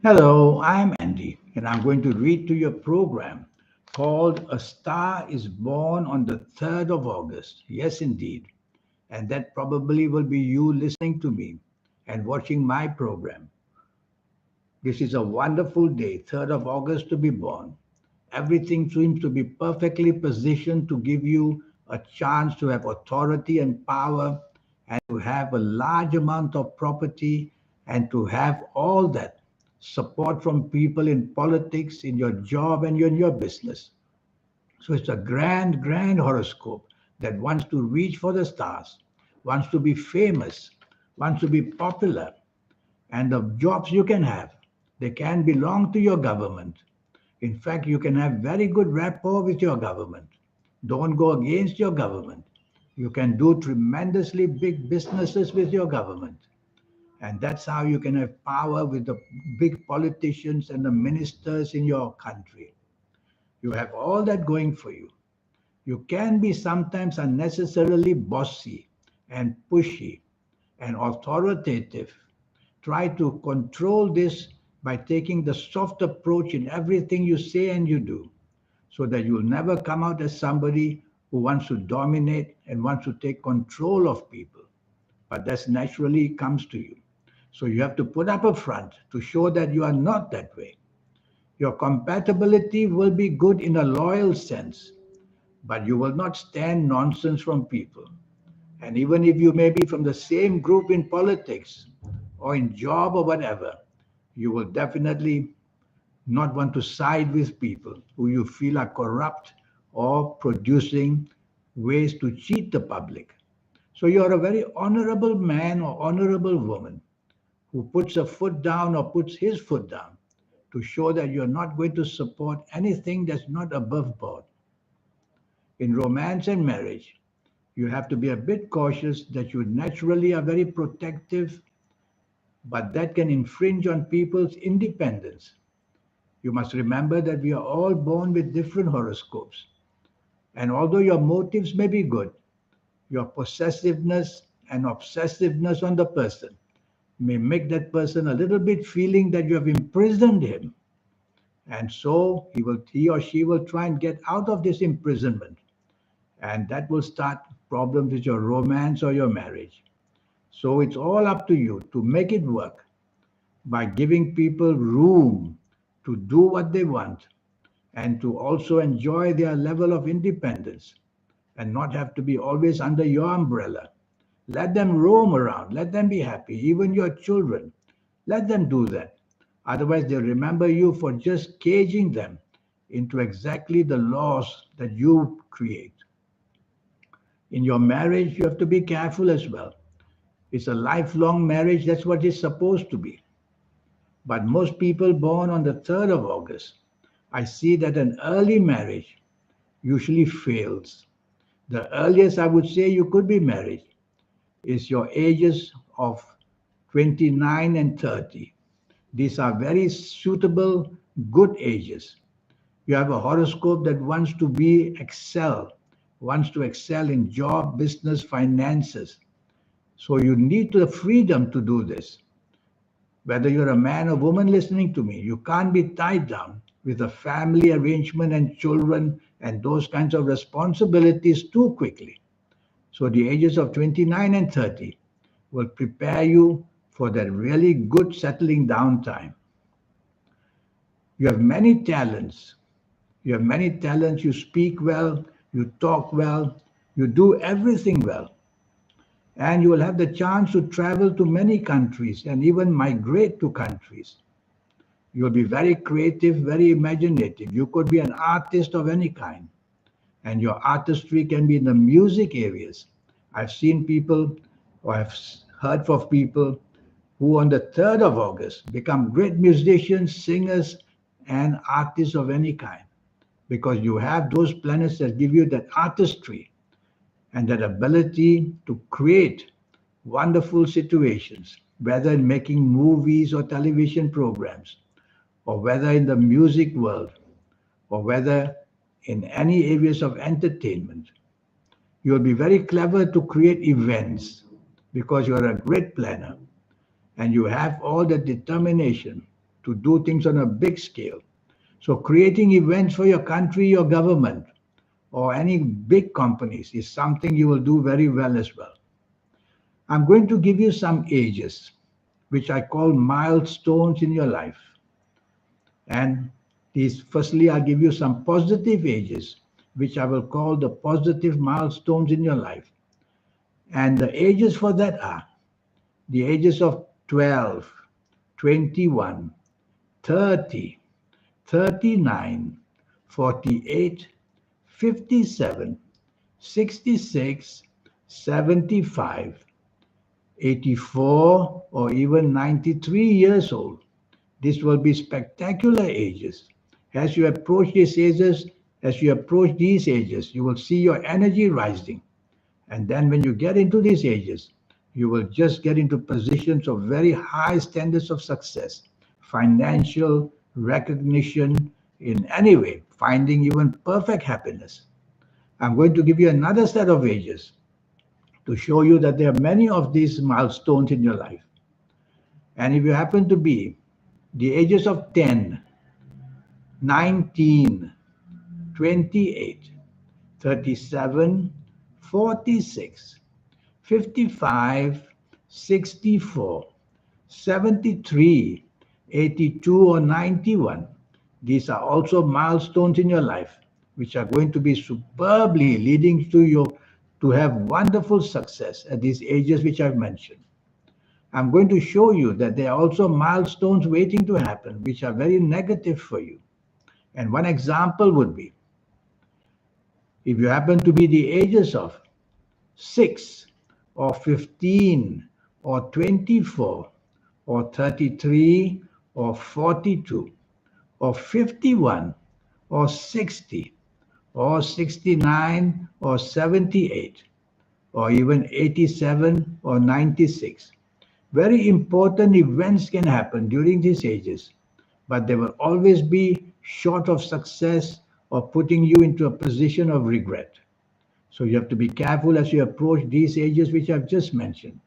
Hello, I'm Andy, and I'm going to read to your program called A Star is Born on the 3rd of August. Yes, indeed. And that probably will be you listening to me and watching my program. This is a wonderful day, 3rd of August to be born. Everything seems to be perfectly positioned to give you a chance to have authority and power and to have a large amount of property and to have all that support from people in politics, in your job, and in your business. So it's a grand, grand horoscope that wants to reach for the stars, wants to be famous, wants to be popular, and the jobs you can have, they can belong to your government. In fact, you can have very good rapport with your government. Don't go against your government. You can do tremendously big businesses with your government. And that's how you can have power with the big politicians and the ministers in your country. You have all that going for you. You can be sometimes unnecessarily bossy and pushy and authoritative. Try to control this by taking the soft approach in everything you say and you do, so that you'll never come out as somebody who wants to dominate and wants to take control of people. But that naturally comes to you. So you have to put up a front to show that you are not that way. Your compatibility will be good in a loyal sense, but you will not stand nonsense from people. And even if you may be from the same group in politics or in job or whatever, you will definitely not want to side with people who you feel are corrupt or producing ways to cheat the public. So you're a very honorable man or honorable woman who puts a foot down or puts his foot down to show that you're not going to support anything that's not above board. In romance and marriage, you have to be a bit cautious that you naturally are very protective, but that can infringe on people's independence. You must remember that we are all born with different horoscopes. And although your motives may be good, your possessiveness and obsessiveness on the person may make that person a little bit feeling that you have imprisoned him. And so he or she will try and get out of this imprisonment. And that will start problems with your romance or your marriage. So it's all up to you to make it work by giving people room to do what they want and to also enjoy their level of independence and not have to be always under your umbrella. Let them roam around. Let them be happy. Even your children. Let them do that. Otherwise, they'll remember you for just caging them into exactly the laws that you create. In your marriage, you have to be careful as well. It's a lifelong marriage. That's what it's supposed to be. But most people born on the 3rd of August, I see that an early marriage usually fails. The earliest I would say you could be married is your ages of 29 and 30. These are very suitable, good ages. You have a horoscope that wants to wants to excel in job, business, finances. So you need the freedom to do this. Whether you're a man or woman listening to me, you can't be tied down with a family arrangement and children and those kinds of responsibilities too quickly. So the ages of 29 and 30 will prepare you for that really good settling down time. You have many talents. You have many talents. You speak well, you talk well, you do everything well. And you will have the chance to travel to many countries and even migrate to countries. You'll be very creative, very imaginative. You could be an artist of any kind. And your artistry can be in the music areas. I've seen people, or I've heard of people who on the 3rd of August become great musicians, singers, and artists of any kind because you have those planets that give you that artistry and that ability to create wonderful situations, whether in making movies or television programs, or whether in the music world, or whether in any areas of entertainment. You'll be very clever to create events because you're a great planner and you have all the determination to do things on a big scale. So creating events for your country, your government, or any big companies is something you will do very well as well. I'm going to give you some ages, which I call milestones in your life. And these, firstly, I'll give you some positive ages, which I will call the positive milestones in your life. And the ages for that are the ages of 12, 21, 30, 39, 48, 57, 66, 75, 84, or even 93 years old. This will be spectacular ages. As you approach these ages, you will see your energy rising. And then when you get into these ages, you will just get into positions of very high standards of success, financial recognition in any way, finding even perfect happiness. I'm going to give you another set of ages to show you that there are many of these milestones in your life. And if you happen to be the ages of 10, 19, 28, 37, 46, 55, 64, 73, 82, or 91. These are also milestones in your life, which are going to be superbly leading to you to have wonderful success at these ages which I've mentioned. I'm going to show you that there are also milestones waiting to happen, which are very negative for you. And one example would be if you happen to be the ages of 6 or 15 or 24 or 33 or 42 or 51 or 60 or 69 or 78 or even 87 or 96. Very important events can happen during these ages, but they will always be short of success or putting you into a position of regret. So you have to be careful as you approach these ages which I've just mentioned.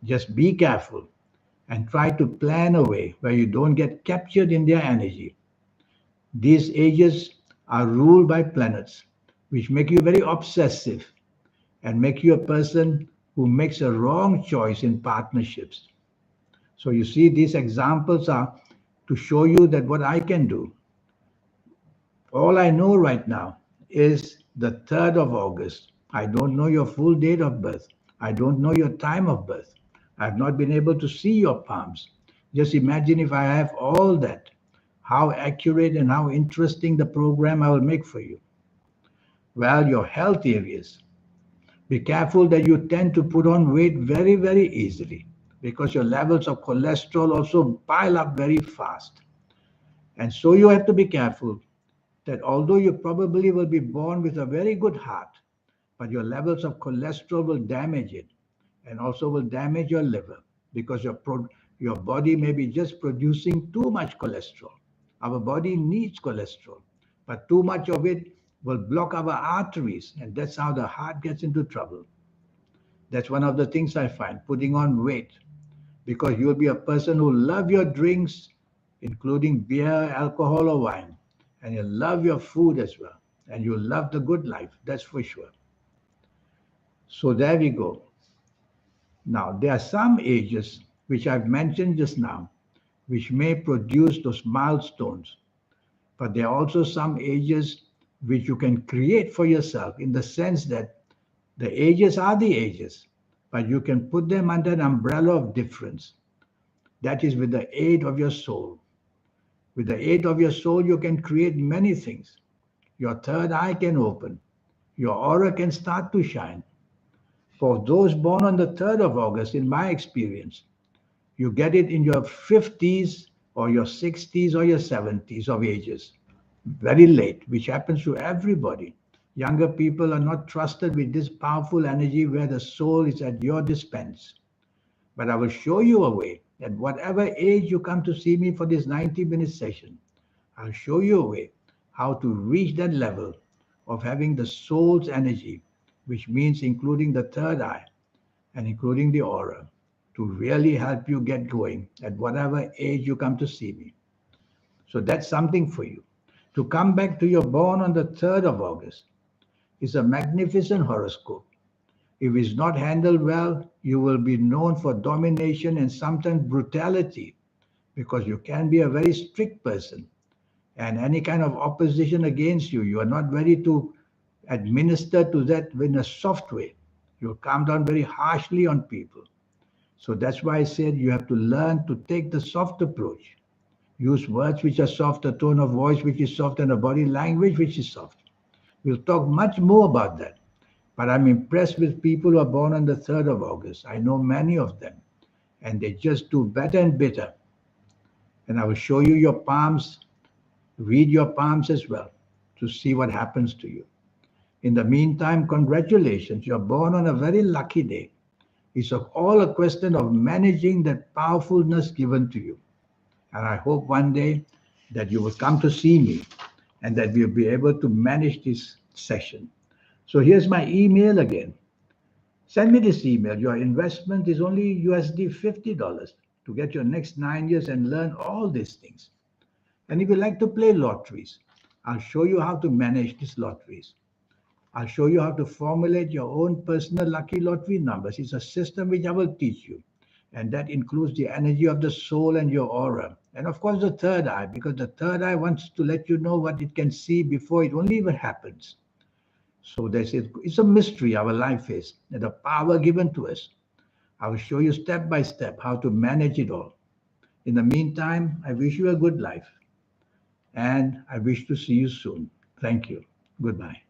Just be careful and try to plan a way where you don't get captured in their energy. These ages are ruled by planets, which make you very obsessive and make you a person who makes a wrong choice in partnerships. So you see, these examples are to show you that what I can do. All I know right now is the 3rd of August. I don't know your full date of birth. I don't know your time of birth. I've not been able to see your palms. Just imagine if I have all that, how accurate and how interesting the program I will make for you. Well, your health areas. Be careful that you tend to put on weight very, very easily because your levels of cholesterol also pile up very fast. And so you have to be careful that although you probably will be born with a very good heart, but your levels of cholesterol will damage it and also will damage your liver because your body may be just producing too much cholesterol. Our body needs cholesterol, but too much of it will block our arteries, and that's how the heart gets into trouble. That's one of the things I find, putting on weight, because you'll be a person who love your drinks, including beer, alcohol, or wine, and you love your food as well, and you love the good life, that's for sure. So there we go. Now, there are some ages which I've mentioned just now, which may produce those milestones, but there are also some ages which you can create for yourself in the sense that the ages are the ages, but you can put them under an umbrella of difference. That is with the aid of your soul. With the aid of your soul, you can create many things. Your third eye can open. Your aura can start to shine. For those born on the 3rd of August, in my experience, you get it in your 50s or your 60s or your 70s of ages, very late, which happens to everybody. Younger people are not trusted with this powerful energy where the soul is at your dispense. But I will show you a way that whatever age you come to see me for this 90-minute session, I'll show you a way how to reach that level of having the soul's energy, which means including the third eye and including the aura, to really help you get going at whatever age you come to see me. So that's something for you. To come back to your born on the 3rd of August is a magnificent horoscope. If it's not handled well, you will be known for domination and sometimes brutality because you can be a very strict person and any kind of opposition against you, you are not ready to administer to that in a soft way. You'll come down very harshly on people. So that's why I said you have to learn to take the soft approach. Use words which are soft, a tone of voice which is soft, and a body language which is soft. We'll talk much more about that. But I'm impressed with people who are born on the 3rd of August. I know many of them, and they just do better and better. And I will show you your palms, read your palms as well to see what happens to you. In the meantime, congratulations, you're born on a very lucky day. It's all a question of managing that powerfulness given to you. And I hope one day that you will come to see me and that we'll be able to manage this session. So here's my email again. Send me this email. Your investment is only USD $50 to get your next 9 years and learn all these things. And if you like to play lotteries, I'll show you how to manage these lotteries. I'll show you how to formulate your own personal lucky lottery numbers. It's a system which I will teach you. And that includes the energy of the soul and your aura. And of course, the third eye, because the third eye wants to let you know what it can see before it only even happens. So it's a mystery, our life is, and the power given to us. I will show you step by step how to manage it all. In the meantime, I wish you a good life and I wish to see you soon. Thank you. Goodbye.